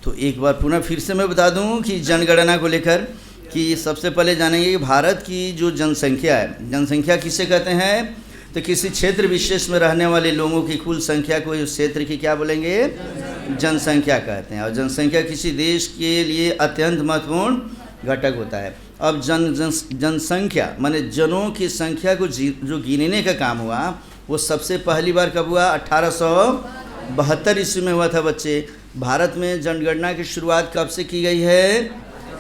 तो एक बार पुनः फिर से मैं बता दूं कि जनगणना को लेकर कि सबसे पहले जानेंगे कि भारत की जो जनसंख्या है, जनसंख्या किसे कहते हैं? तो किसी क्षेत्र विशेष में रहने वाले लोगों की कुल संख्या को उस क्षेत्र की क्या बोलेंगे? जनसंख्या कहते हैं। और जनसंख्या किसी देश के लिए अत्यंत महत्वपूर्ण घटक होता है। अब जनसंख्या माने जनों की संख्या को जो गिनने का काम हुआ वो सबसे पहली बार कब हुआ? 1872 ईस्वी में हुआ था बच्चे। भारत में जनगणना की शुरुआत कब से की गई है?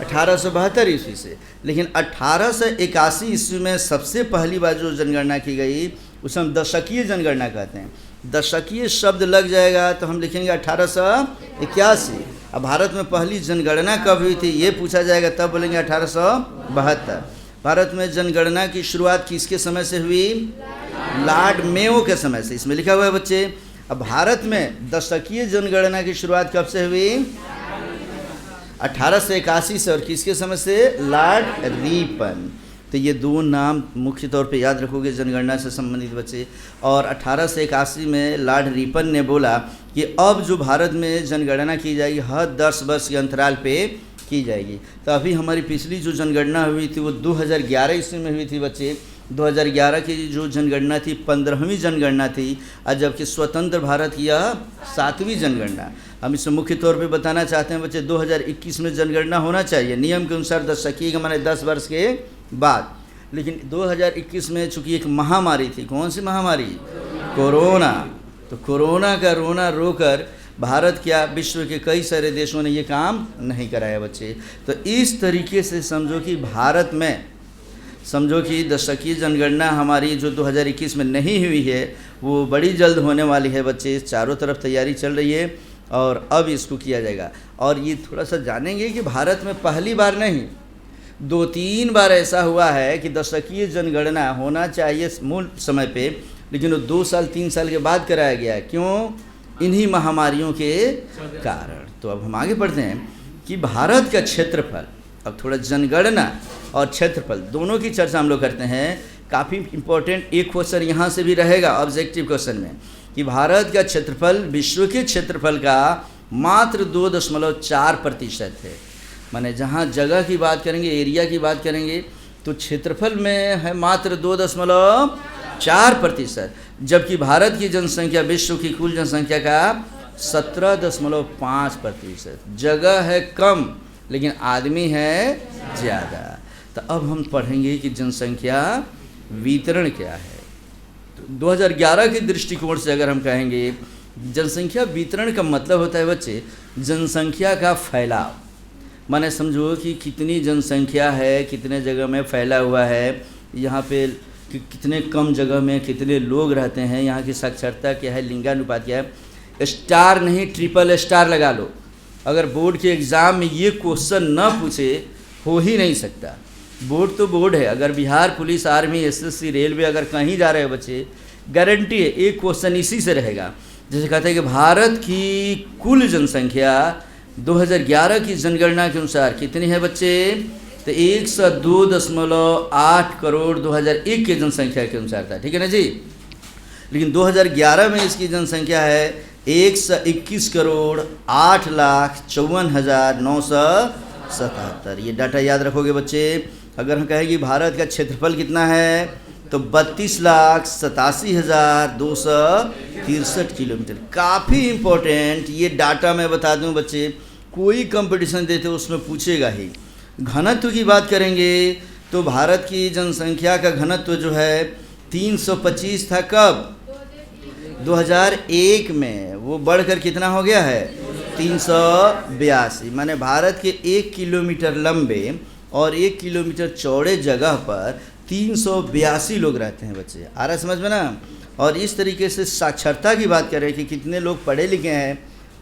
1872 ईस्वी से। लेकिन 1881 ईस्वी में सबसे पहली बार जो जनगणना की गई उसे हम दशकीय जनगणना कहते हैं। दशकीय शब्द लग जाएगा तो हम लिखेंगे 1881। अब भारत में पहली जनगणना कब हुई थी ये पूछा जाएगा तब बोलेंगे 1872। भारत में जनगणना की शुरुआत किसके समय से हुई? लॉर्ड मेयो के समय से। इसमें लिखा हुआ है बच्चे। अब भारत में दशकीय जनगणना की शुरुआत कब से हुई? 1881 से। और किसके समय से? Lord Ripon. तो ये दो नाम मुख्य तौर पे याद रखोगे जनगणना से संबंधित बच्चे। और 1881 में लॉर्ड रिपन ने बोला कि अब जो भारत में जनगणना की जाएगी हर 10 वर्ष के अंतराल पे की जाएगी। तो अभी हमारी पिछली जो जनगणना हुई थी वो 2011 ईस्वी में हुई थी बच्चे। 2011 की जो जनगणना थी 15वीं जनगणना थी, और जबकि स्वतंत्र भारत की यह 7वीं जनगणना। हम इसमें मुख्य तौर पे बताना चाहते हैं बच्चे 2021 में जनगणना होना चाहिए नियम के अनुसार दशकीय का माने 10 वर्ष के बाद। लेकिन 2021 में चूँकि एक महामारी थी। कौन सी महामारी? कोरोना। तो कोरोना का रोना रोकर भारत क्या विश्व के कई सारे देशों ने ये काम नहीं कराया बच्चे। तो इस तरीके से समझो कि भारत में समझो कि दशकीय जनगणना हमारी जो 2021 में नहीं हुई है वो बड़ी जल्द होने वाली है बच्चे। चारों तरफ तैयारी चल रही है और अब इसको किया जाएगा। और ये थोड़ा सा जानेंगे कि भारत में पहली बार नहीं 2-3 बार ऐसा हुआ है कि दशकीय जनगणना होना चाहिए मूल समय पे, लेकिन वो 2 साल 3 साल के बाद कराया गया है। क्यों? इन्हीं महामारियों के कारण। तो अब हम आगे बढ़ते हैं कि भारत का क्षेत्रफल, अब थोड़ा जनगणना और क्षेत्रफल दोनों की चर्चा हम लोग करते हैं। काफ़ी इम्पोर्टेंट एक क्वेश्चन यहाँ से भी रहेगा ऑब्जेक्टिव क्वेश्चन में कि भारत का क्षेत्रफल विश्व के क्षेत्रफल का मात्र 2.4% है। माने जहाँ जगह की बात करेंगे, एरिया की बात करेंगे, तो क्षेत्रफल में है मात्र 2.4%, जबकि भारत की जनसंख्या विश्व की कुल जनसंख्या का 17.5%। जगह है कम लेकिन आदमी है ज़्यादा। तो अब हम पढ़ेंगे कि जनसंख्या वितरण क्या है। तो 2011 के दृष्टिकोण से अगर हम कहेंगे जनसंख्या वितरण का मतलब होता है बच्चे जनसंख्या का फैलाव। माने समझो कि कितनी जनसंख्या है, कितने जगह में फैला हुआ है, यहाँ पे कितने कम जगह में कितने लोग रहते हैं, यहाँ की साक्षरता क्या है, लिंगानुपात क्या है। स्टार नहीं ट्रिपल स्टार लगा लो। अगर बोर्ड के एग्ज़ाम में ये क्वेश्चन न पूछे हो ही नहीं सकता। बोर्ड तो बोर्ड है। अगर Bihar police, army, SSC, railway अगर कहीं जा रहे हैं बच्चे, गारंटी है एक क्वेश्चन इसी से रहेगा। जैसे कहते हैं कि भारत की कुल जनसंख्या 2011 की जनगणना के अनुसार कितनी है बच्चे? तो 102.8 करोड़ 2001 की जनसंख्या के अनुसार था। ठीक है ना जी। लेकिन 2011 में इसकी जनसंख्या है 121 करोड़ 8,54,977। ये डाटा याद रखोगे बच्चे। अगर हम कहें कि भारत का क्षेत्रफल कितना है तो 32,87,263 किलोमीटर। काफ़ी इम्पोर्टेंट ये डाटा मैं बता दूं बच्चे, कोई कंपटीशन देते उसमें पूछेगा ही। घनत्व की बात करेंगे तो भारत की जनसंख्या का घनत्व जो है 325 था। कब? 2001 में। वो बढ़कर कितना हो गया है? 382। माने भारत के 1 किलोमीटर लंबे और 1 किलोमीटर चौड़े जगह पर 382 लोग रहते हैं बच्चे। आ रहा समझ में ना। और इस तरीके से साक्षरता की बात करें कि कितने लोग पढ़े लिखे हैं,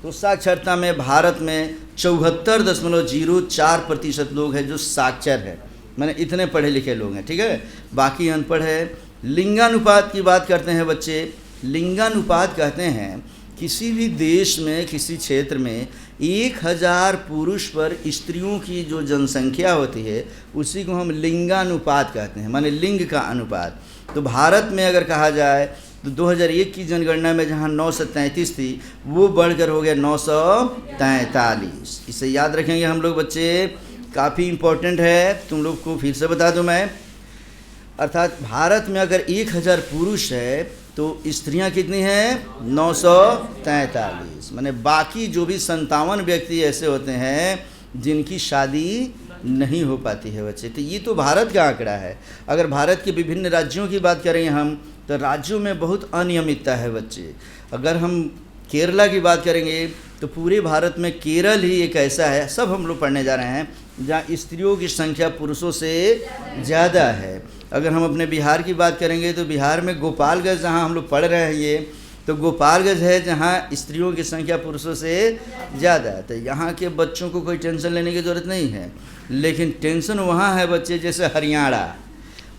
तो साक्षरता में भारत में 74.04% लोग हैं जो साक्षर है, माने इतने पढ़े लिखे लोग हैं। ठीक है, बाकी अनपढ़ है। लिंगानुपात की बात करते हैं बच्चे। लिंगानुपात कहते हैं किसी भी देश में, किसी क्षेत्र में 1000 पुरुष पर स्त्रियों की जो जनसंख्या होती है उसी को हम लिंगानुपात कहते हैं, माने लिंग का अनुपात। तो भारत में अगर कहा जाए तो 2001 की जनगणना में जहाँ 933 थी वो बढ़कर हो गया 943। इसे याद रखेंगे हम लोग बच्चे, काफ़ी इम्पोर्टेंट है। तुम लोग को फिर से बता दूं मैं, अर्थात भारत में अगर 1000 पुरुष है तो स्त्रियां कितनी हैं? 943। माने बाकी जो भी 57 व्यक्ति ऐसे होते हैं जिनकी शादी नहीं हो पाती है बच्चे। तो ये तो भारत का आंकड़ा है। अगर भारत के विभिन्न राज्यों की बात करें हम, तो राज्यों में बहुत अनियमितता है बच्चे। अगर हम केरला की बात करेंगे तो पूरे भारत में केरल ही एक ऐसा है, सब हम लोग पढ़ने जा रहे हैं, जहाँ स्त्रियों की संख्या पुरुषों से ज़्यादा है। अगर हम अपने बिहार की बात करेंगे तो बिहार में गोपालगंज जहाँ हम लोग पढ़ रहे हैं ये, तो गोपालगंज है जहाँ स्त्रियों की संख्या पुरुषों से ज़्यादा है। तो यहाँ के बच्चों को कोई टेंशन लेने की ज़रूरत नहीं है। लेकिन टेंशन वहाँ है बच्चे जैसे हरियाणा,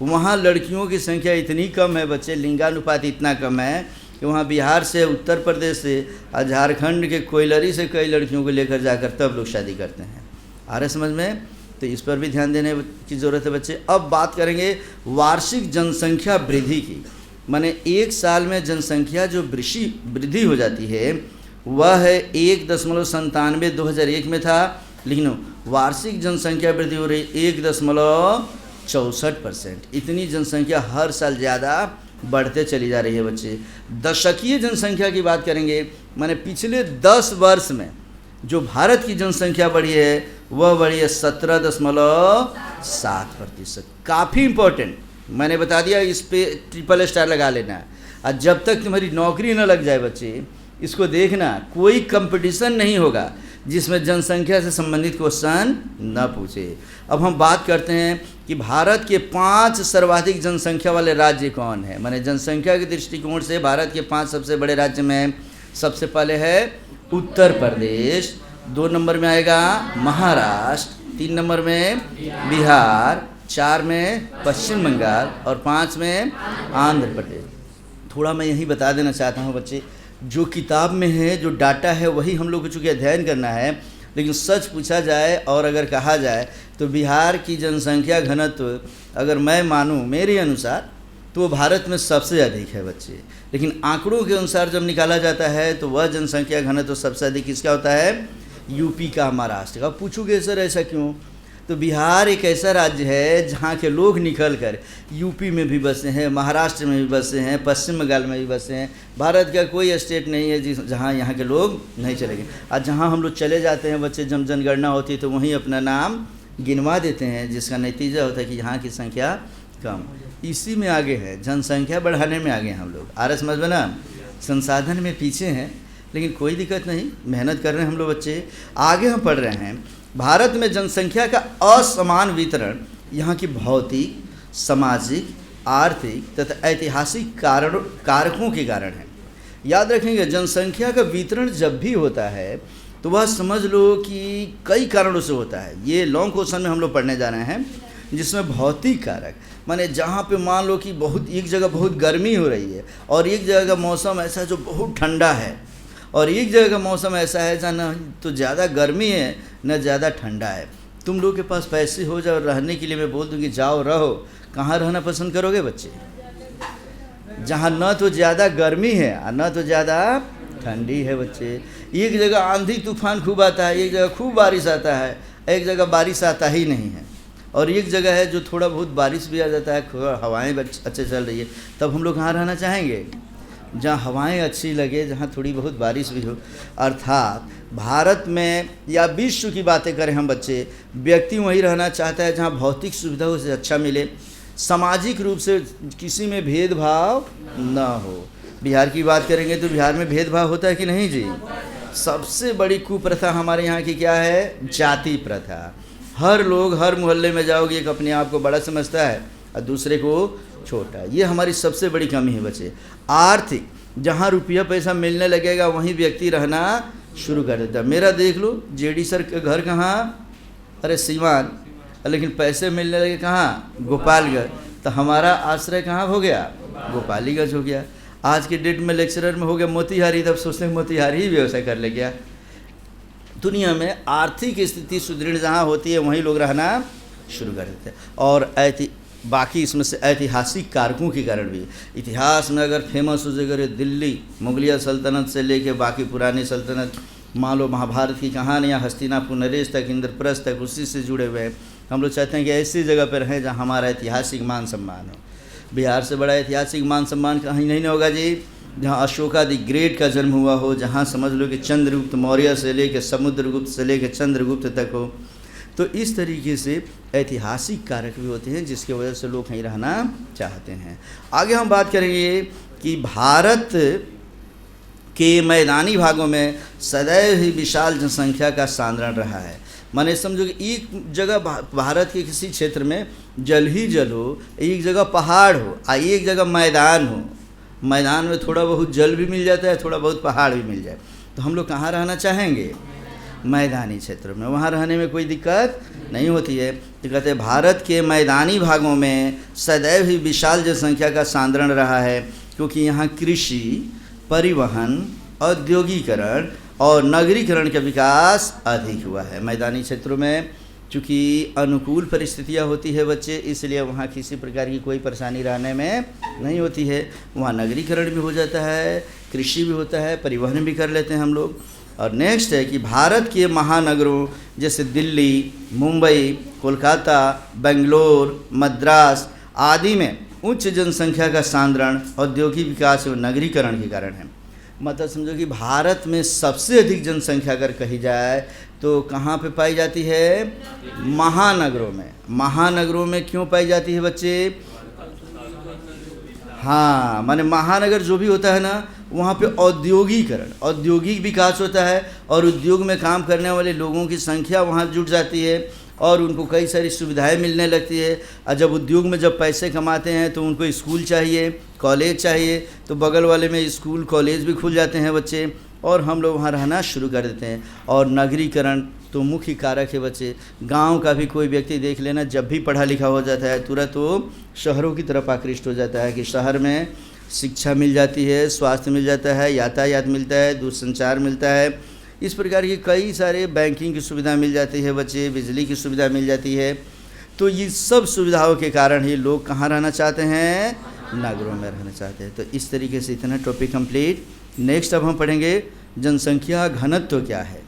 वहाँ लड़कियों की संख्या इतनी कम है बच्चे, लिंगानुपात इतना कम है कि वहाँ बिहार से, उत्तर प्रदेश से और झारखंड के कोयलरी से कई लड़कियों को लेकर जाकर तब लोग शादी करते हैं। आ रहे समझ में? तो इस पर भी ध्यान देने की ज़रूरत है बच्चे। अब बात करेंगे वार्षिक जनसंख्या वृद्धि की। माने एक साल में जनसंख्या जो वृद्धि हो जाती है वह है 1.97 2001 में था, लेकिन वार्षिक जनसंख्या वृद्धि हो रही 1.64%। इतनी जनसंख्या हर साल ज़्यादा बढ़ते चली जा रही है बच्चे। दशकीय जनसंख्या की बात करेंगे, माने पिछले 10 वर्ष में जो भारत की जनसंख्या बढ़ी है वह बढ़ी है 17.7%। काफ़ी इम्पोर्टेंट, मैंने बता दिया, इस पे ट्रिपल स्टार लगा लेना है। और जब तक तुम्हारी नौकरी न लग जाए बच्चे, इसको देखना, कोई कंपटीशन नहीं होगा जिसमें जनसंख्या से संबंधित क्वेश्चन न पूछे। अब हम बात करते हैं कि भारत के 5 सर्वाधिक जनसंख्या वाले राज्य कौन है। माने जनसंख्या के दृष्टिकोण से भारत के 5 सबसे बड़े राज्य में सबसे पहले है उत्तर प्रदेश, 2 नंबर में आएगा महाराष्ट्र, 3 नंबर में बिहार, 4 में पश्चिम बंगाल और 5 में आंध्र प्रदेश। थोड़ा मैं यही बता देना चाहता हूँ बच्चे, जो किताब में है, जो डाटा है, वही हम लोग को चूँकि अध्ययन करना है। लेकिन सच पूछा जाए और अगर कहा जाए तो बिहार की जनसंख्या घनत्व अगर मैं मानूँ मेरे अनुसार तो वो भारत में सबसे अधिक है बच्चे। लेकिन आंकड़ों के अनुसार जब निकाला जाता है तो वह जनसंख्या घनत्व सबसे अधिक किसका होता है? यूपी का, महाराष्ट्र का। पूछोगे सर ऐसा क्यों? तो बिहार एक ऐसा राज्य है जहाँ के लोग निकल कर यूपी में भी बसे हैं, महाराष्ट्र में भी बसे हैं, पश्चिम बंगाल में भी बसे हैं। भारत का कोई स्टेट नहीं है जहाँ यहाँ के लोग नहीं चले गए। और जहाँ हम लोग चले जाते हैं बच्चे, जब जनगणना होती है तो वहीं अपना नाम गिनवा देते हैं, जिसका नतीजा होता है कि यहाँ की संख्या कम। इसी में आगे है, जनसंख्या बढ़ाने में आगे हैं हम लोग। आ रहा समझ में ना? संसाधन में पीछे हैं, लेकिन कोई दिक्कत नहीं, मेहनत कर रहे हैं हम लोग बच्चे। आगे हम पढ़ रहे हैं, भारत में जनसंख्या का असमान वितरण यहाँ की भौतिक, सामाजिक, आर्थिक तथा ऐतिहासिक कारकों के कारण है। याद रखेंगे, जनसंख्या का वितरण जब भी होता है तो वह समझ लो कि कई कारणों से होता है। ये लॉन्ग क्वेश्चन में हम लोग पढ़ने जा रहे हैं, जिसमें भौतिक कारक, माने जहाँ पे मान लो कि बहुत एक जगह बहुत गर्मी हो रही है और एक जगह का मौसम ऐसा है जो बहुत ठंडा है, और एक जगह का मौसम ऐसा है जहाँ न तो ज़्यादा गर्मी है न ज़्यादा ठंडा है। तुम लोग के पास पैसे हो जाओ रहने के लिए, मैं बोल दूँगी जाओ रहो, कहाँ रहना पसंद करोगे बच्चे? जहाँ न तो ज़्यादा गर्मी है और न तो ज़्यादा ठंडी है बच्चे। एक जगह आंधी तूफान खूब आता है, एक जगह खूब बारिश आता है, एक जगह बारिश आता ही नहीं है, और एक जगह है जो थोड़ा बहुत बारिश भी आ जाता है, हवाएं अच्छे चल रही है। तब हम लोग कहाँ रहना चाहेंगे? जहाँ हवाएं अच्छी लगे, जहाँ थोड़ी बहुत बारिश भी हो। अर्थात भारत में या विश्व की बातें करें हम बच्चे, व्यक्ति वहीं रहना चाहता है जहाँ भौतिक सुविधा से अच्छा मिले, सामाजिक रूप से किसी में भेदभाव न हो। बिहार की बात करेंगे तो बिहार में भेदभाव होता है कि नहीं जी? सबसे बड़ी कुप्रथा हमारे यहाँ की क्या है? जाति प्रथा। हर लोग हर मोहल्ले में जाओगे, एक अपने आप को बड़ा समझता है और दूसरे को छोटा। ये हमारी सबसे बड़ी कमी है बच्चे। आर्थिक, जहाँ रुपया पैसा मिलने लगेगा वहीं व्यक्ति रहना शुरू कर देता है। मेरा देख लो, जेडी सर के घर कहाँ? अरे सीवान, लेकिन पैसे मिलने लगे कहाँ? गोपालगंज। तो हमारा आश्रय कहाँ हो गया? गोपालीगंज हो गया। आज के डेट में लेक्चरर में हो गया मोतिहारी, तब सोचते हैं मोतिहारी ही व्यवसाय कर ले गया। दुनिया में आर्थिक स्थिति सुदृढ़ जहाँ होती है वहीं लोग रहना शुरू कर देते हैं। और बाकी इसमें से ऐतिहासिक कारकों के कारण भी। इतिहास में अगर फेमस हो जाएगा दिल्ली, मुगलिया सल्तनत से लेके बाकी पुरानी सल्तनत, मान लो महाभारत की कहानियाँ हस्तिनापुर नरेश तक, इंद्रप्रस्थ तक उसी से जुड़े हुए हैं। हम लोग चाहते हैं कि ऐसी जगह पर रहें जहाँ हमारा ऐतिहासिक मान सम्मान हो। बिहार से बड़ा ऐतिहासिक मान सम्मान कहीं नहीं होगा जी, जहाँ अशोका द ग्रेट का जन्म हुआ हो, जहाँ समझ लो कि चंद्रगुप्त मौर्य से लेकर समुद्रगुप्त से लेकर चंद्रगुप्त तक हो। तो इस तरीके से ऐतिहासिक कारक भी होते हैं जिसकी वजह से लोग कहीं रहना चाहते हैं। आगे हम बात करेंगे कि भारत के मैदानी भागों में सदैव ही विशाल जनसंख्या का सांद्रण रहा है। माने समझो कि एक जगह भारत के किसी क्षेत्र में जल ही जल हो, एक जगह पहाड़ हो, एक जगह मैदान हो। मैदान में थोड़ा बहुत जल भी मिल जाता है, थोड़ा बहुत पहाड़ भी मिल जाए, तो हम लोग कहाँ रहना चाहेंगे? मैदानी क्षेत्र में। वहाँ रहने में कोई दिक्कत नहीं होती है। तो कहते हैं भारत के मैदानी भागों में सदैव ही विशाल जनसंख्या का सांद्रण रहा है, क्योंकि यहाँ कृषि, परिवहन, औद्योगिकरण और नगरीकरण का विकास अधिक हुआ है। मैदानी क्षेत्रों में चूँकि अनुकूल परिस्थितियाँ होती है बच्चे, इसलिए वहाँ किसी प्रकार की कोई परेशानी रहने में नहीं होती है। वहाँ नगरीकरण भी हो जाता है, कृषि भी होता है, परिवहन भी कर लेते हैं हम लोग। और नेक्स्ट है कि भारत के महानगरों जैसे दिल्ली, मुंबई, कोलकाता, बेंगलोर, मद्रास आदि में उच्च जनसंख्या का सांद्रण औद्योगिक विकास और नगरीकरण के कारण है। मतलब समझो कि भारत में सबसे अधिक जनसंख्या अगर कही जाए तो कहाँ पे पाई जाती है? महानगरों में। महानगरों में क्यों पाई जाती है बच्चे? हाँ, माने महानगर जो भी होता है ना, वहाँ पे औद्योगिकरण, औद्योगिक विकास होता है और उद्योग में काम करने वाले लोगों की संख्या वहाँ जुट जाती है और उनको कई सारी सुविधाएं मिलने लगती है। और जब उद्योग में जब पैसे कमाते हैं तो उनको स्कूल चाहिए, कॉलेज चाहिए, तो बगल वाले में स्कूल कॉलेज भी खुल जाते हैं बच्चे, और हम लोग वहाँ रहना शुरू कर देते हैं। और नगरीकरण तो मुख्य कारक है बच्चे। गांव का भी कोई व्यक्ति देख लेना, जब भी पढ़ा लिखा हो जाता है तुरंत वो शहरों की तरफ आकृष्ट हो जाता है कि शहर में शिक्षा मिल जाती है, स्वास्थ्य मिल जाता है, यातायात मिलता है, दूरसंचार मिलता है, इस प्रकार की कई सारे बैंकिंग की सुविधा मिल जाती है बच्चे, बिजली की सुविधा मिल जाती है। तो ये सब सुविधाओं के कारण ही लोग कहाँ रहना चाहते हैं? नगरों में रहना चाहते हैं। तो इस तरीके से इतना टॉपिक कंप्लीट। नेक्स्ट अब हम पढ़ेंगे जनसंख्या घनत्व क्या है।